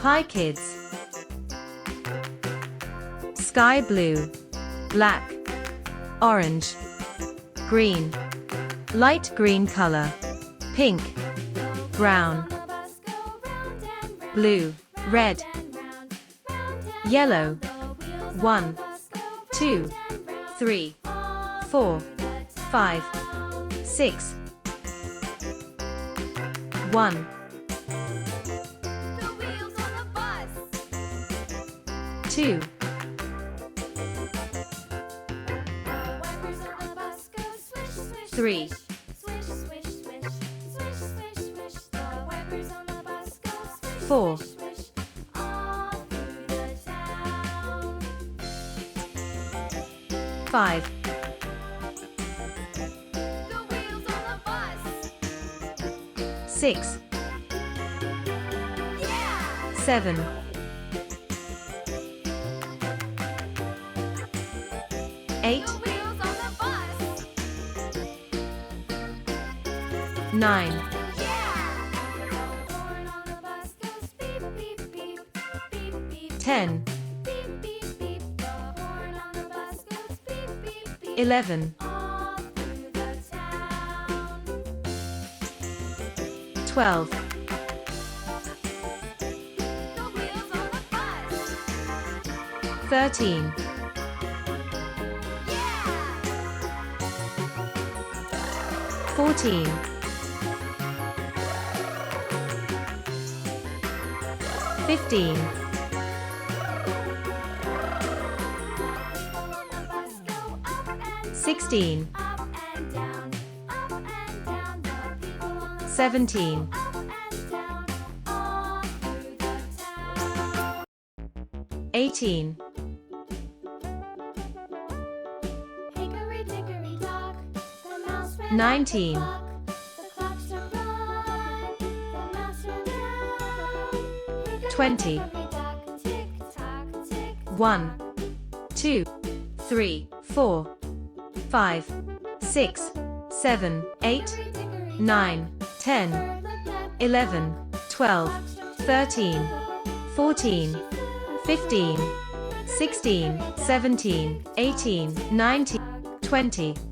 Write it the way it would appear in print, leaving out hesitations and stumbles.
Hi kids. Sky blue, black, orange, green, light green color, pink, brown, blue, red, yellow. 1, 2, 3, 4, 5, 6. 1, 2, 3, 4, 5, 6, 7, 8, 9, 10, 11, 12, 13, 14, 15, 16, 17, 18, 19, 20, 1, 2, 3, 4, 5, 6, 7, 8, 9, 10, 11, 12, 13, 14, 15, 16, 17, 18, 19, 20.